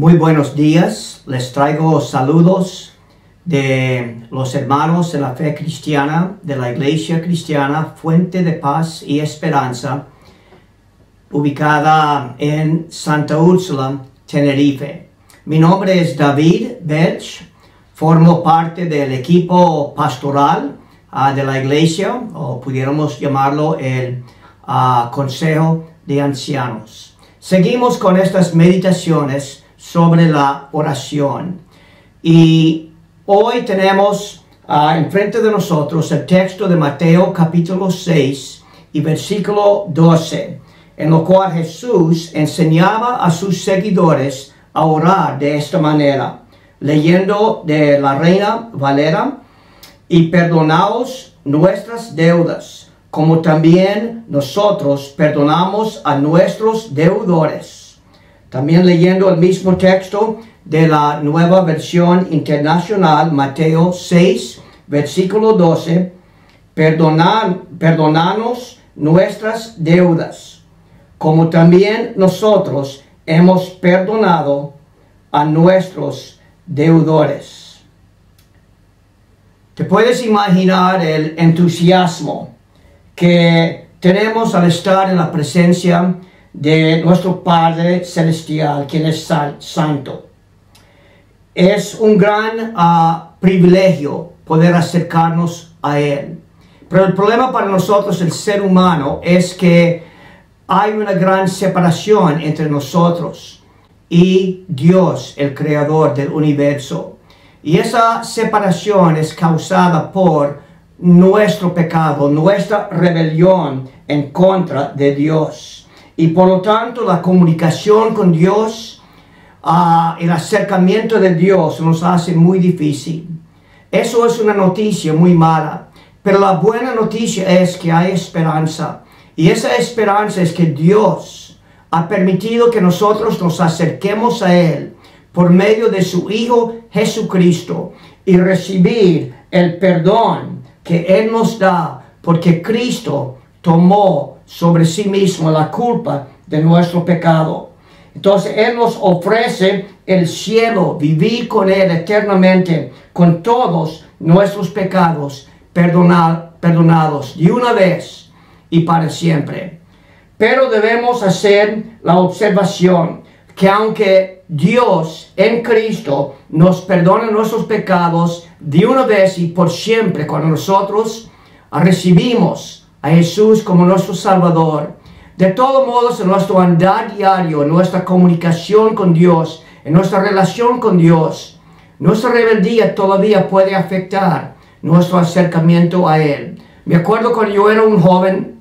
Muy buenos días, les traigo saludos de los hermanos de la fe cristiana, de la Iglesia Cristiana Fuente de Paz y Esperanza, ubicada en Santa Úrsula, Tenerife. Mi nombre es David Belch, formo parte del equipo pastoral de la iglesia, o pudiéramos llamarlo el Consejo de Ancianos. Seguimos con estas meditaciones sobre la oración y hoy tenemos enfrente de nosotros el texto de Mateo capítulo 6 y versículo 12, en lo cual Jesús enseñaba a sus seguidores a orar de esta manera, leyendo de la Reina Valera: y perdonaos nuestras deudas, como también nosotros perdonamos a nuestros deudores. También leyendo el mismo texto de la Nueva Versión Internacional, Mateo 6, versículo 12, perdonanos nuestras deudas, como también nosotros hemos perdonado a nuestros deudores. ¿Te puedes imaginar el entusiasmo que tenemos al estar en la presencia de nuestro Padre Celestial, quien es santo? Es un gran privilegio poder acercarnos a Él. Pero el problema para nosotros, el ser humano, es que hay una gran separación entre nosotros y Dios, el Creador del universo. Y esa separación es causada por nuestro pecado, nuestra rebelión en contra de Dios. Y por lo tanto la comunicación con Dios, el acercamiento de Dios nos hace muy difícil. Eso es una noticia muy mala. Pero la buena noticia es que hay esperanza. Y esa esperanza es que Dios ha permitido que nosotros nos acerquemos a Él por medio de su Hijo Jesucristo y recibir el perdón que Él nos da, porque Cristo tomó sobre sí mismo la culpa de nuestro pecado. Entonces Él nos ofrece el cielo, vivir con Él eternamente, con todos nuestros pecados perdonados de una vez y para siempre. Pero debemos hacer la observación que aunque Dios en Cristo nos perdona nuestros pecados de una vez y por siempre, cuando nosotros recibimos a Jesús como nuestro Salvador, de todos modos en nuestro andar diario, en nuestra comunicación con Dios, en nuestra relación con Dios, nuestra rebeldía todavía puede afectar nuestro acercamiento a Él. Me acuerdo cuando yo era un joven,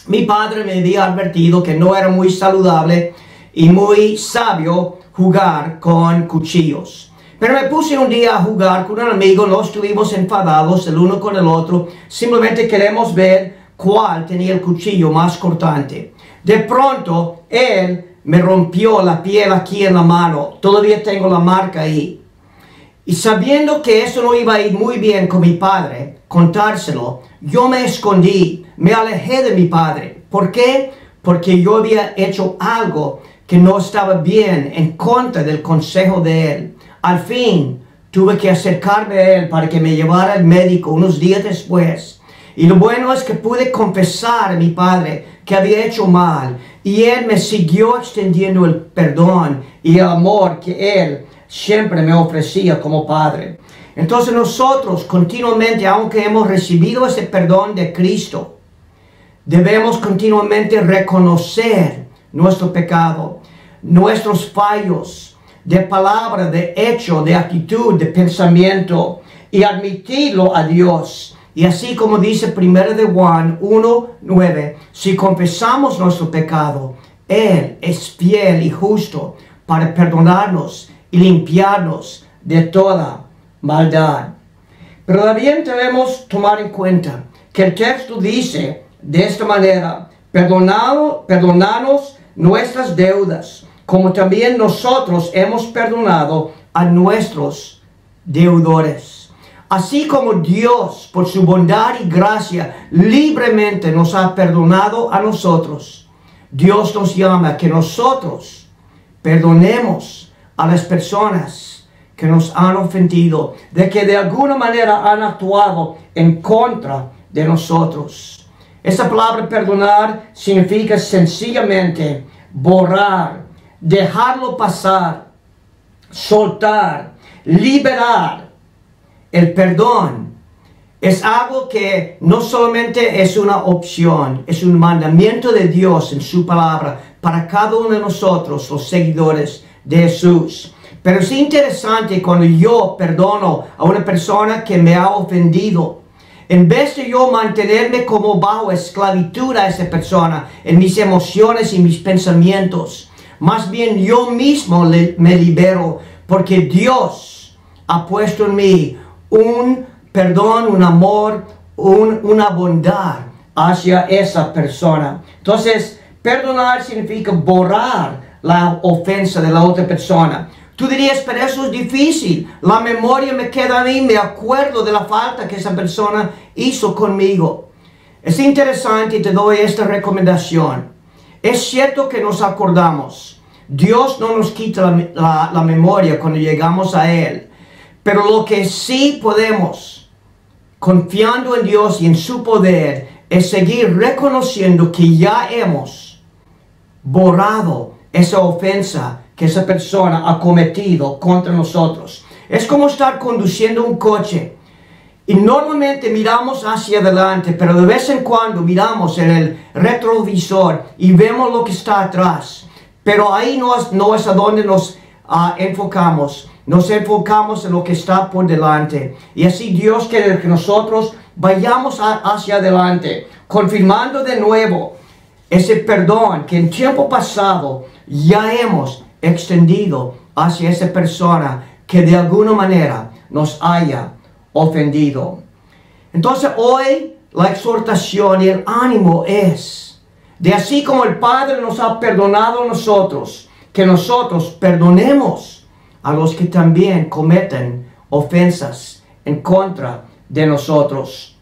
mi padre me había advertido que no era muy saludable y muy sabio jugar con cuchillos. Pero me puse un día a jugar con un amigo, no estuvimos enfadados el uno con el otro, simplemente queremos ver cuál tenía el cuchillo más cortante. De pronto, él me rompió la piel aquí en la mano. Todavía tengo la marca ahí. Y sabiendo que eso no iba a ir muy bien con mi padre, contárselo, yo me escondí, me alejé de mi padre. ¿Por qué? Porque yo había hecho algo que no estaba bien, en contra del consejo de él. Al fin, tuve que acercarme a él para que me llevara al médico unos días después. Y lo bueno es que pude confesar a mi padre que había hecho mal. Y él me siguió extendiendo el perdón y el amor que él siempre me ofrecía como padre. Entonces nosotros continuamente, aunque hemos recibido ese perdón de Cristo, debemos continuamente reconocer nuestro pecado, nuestros fallos de palabra, de hecho, de actitud, de pensamiento, y admitirlo a Dios. Y así como dice 1 de Juan 1:9, si confesamos nuestro pecado, Él es fiel y justo para perdonarnos y limpiarnos de toda maldad. Pero también debemos tomar en cuenta que el texto dice de esta manera: perdonanos nuestras deudas, como también nosotros hemos perdonado a nuestros deudores. Así como Dios, por su bondad y gracia, libremente nos ha perdonado a nosotros, Dios nos llama a que nosotros perdonemos a las personas que nos han ofendido, de que de alguna manera han actuado en contra de nosotros. Esta palabra perdonar significa sencillamente borrar, dejarlo pasar, soltar, liberar. El perdón es algo que no solamente es una opción, es un mandamiento de Dios en su palabra para cada uno de nosotros, los seguidores de Jesús. Pero es interesante cuando yo perdono a una persona que me ha ofendido. En vez de yo mantenerme como bajo esclavitud a esa persona, en mis emociones y mis pensamientos, más bien yo mismo me libero, porque Dios ha puesto en mí un perdón, un amor, una bondad hacia esa persona. Entonces, perdonar significa borrar la ofensa de la otra persona. Tú dirías, pero eso es difícil. La memoria me queda a mí, me acuerdo de la falta que esa persona hizo conmigo. Es interesante y te doy esta recomendación. Es cierto que nos acordamos. Dios no nos quita la memoria cuando llegamos a Él. Pero lo que sí podemos, confiando en Dios y en su poder, es seguir reconociendo que ya hemos borrado esa ofensa que esa persona ha cometido contra nosotros. Es como estar conduciendo un coche y normalmente miramos hacia adelante, pero de vez en cuando miramos en el retrovisor y vemos lo que está atrás. Pero ahí no es a donde nos enfocamos. Nos enfocamos en lo que está por delante. Y así Dios quiere que nosotros vayamos hacia adelante, confirmando de nuevo ese perdón que en tiempo pasado ya hemos extendido hacia esa persona que de alguna manera nos haya ofendido. Entonces hoy la exhortación y el ánimo es de así como el Padre nos ha perdonado a nosotros, que nosotros perdonemos a los que también cometen ofensas en contra de nosotros.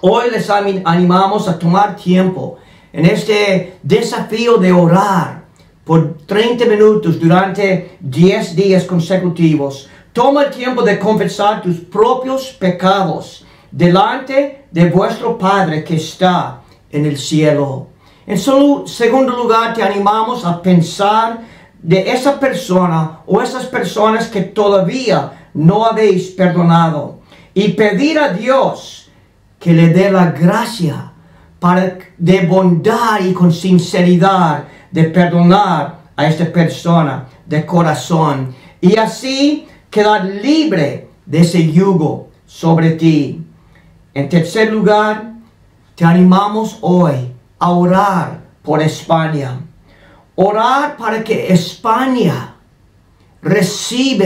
Hoy les animamos a tomar tiempo en este desafío de orar por 30 minutos durante 10 días consecutivos. Toma el tiempo de confesar tus propios pecados delante de vuestro Padre que está en el cielo. En segundo lugar, te animamos a pensar de esa persona o esas personas que todavía no habéis perdonado y pedir a Dios que le dé la gracia de bondad y con sinceridad de perdonar a esta persona de corazón y así quedar libre de ese yugo sobre ti. En tercer lugar, te animamos hoy a orar por España. Orar para que España reciba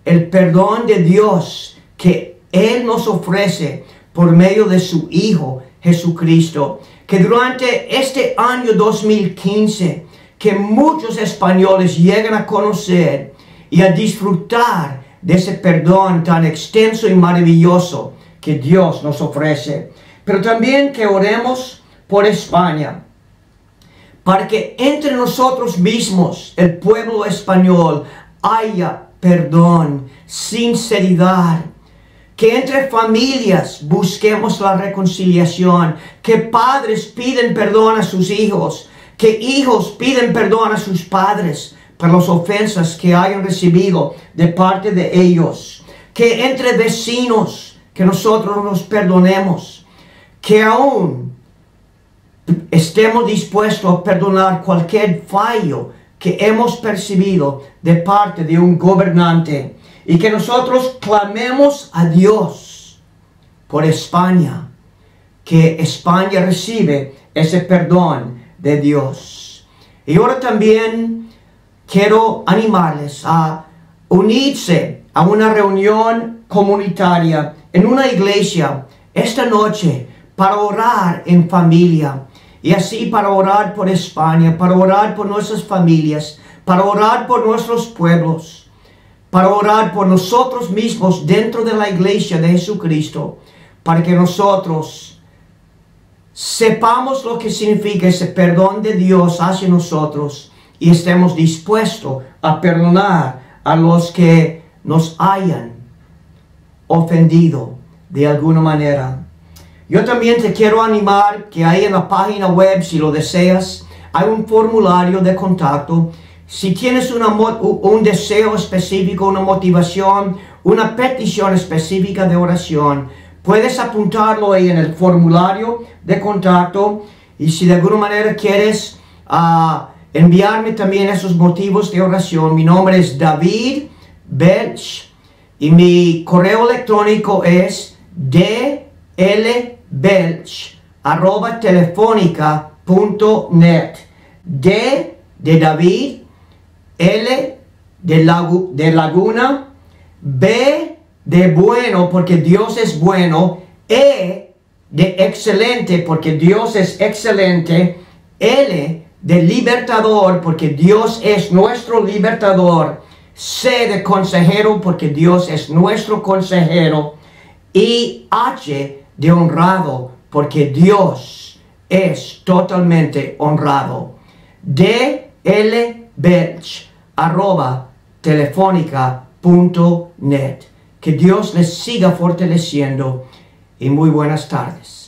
el perdón de Dios que Él nos ofrece por medio de su Hijo Jesucristo. Que durante este año 2015, que muchos españoles lleguen a conocer y a disfrutar de ese perdón tan extenso y maravilloso que Dios nos ofrece. Pero también que oremos por España, para que entre nosotros mismos, el pueblo español, haya perdón, sinceridad. Que entre familias busquemos la reconciliación, que padres piden perdón a sus hijos, que hijos piden perdón a sus padres por las ofensas que hayan recibido de parte de ellos. Que entre vecinos, que nosotros nos perdonemos, que aún estemos dispuestos a perdonar cualquier fallo que hemos percibido de parte de un gobernante. Y que nosotros clamemos a Dios por España, que España recibe ese perdón de Dios. Y ahora también quiero animarles a unirse a una reunión comunitaria en una iglesia esta noche para orar en familia. Y así para orar por España, para orar por nuestras familias, para orar por nuestros pueblos, para orar por nosotros mismos dentro de la iglesia de Jesucristo, para que nosotros sepamos lo que significa ese perdón de Dios hacia nosotros y estemos dispuestos a perdonar a los que nos hayan ofendido de alguna manera. Yo también te quiero animar que ahí en la página web, si lo deseas, hay un formulario de contacto. Si tienes un deseo específico, una motivación, una petición específica de oración, puedes apuntarlo ahí en el formulario de contacto. Y si de alguna manera quieres enviarme también esos motivos de oración, mi nombre es David Belch y mi correo electrónico es dlbelch@telefonica.net. D de David, L de Laguna, B de bueno porque Dios es bueno, E de excelente porque Dios es excelente, L de libertador porque Dios es nuestro libertador, C de consejero porque Dios es nuestro consejero, y H de honrado porque Dios es totalmente honrado. dlbelch@telefonica.net. Que Dios les siga fortaleciendo y muy buenas tardes.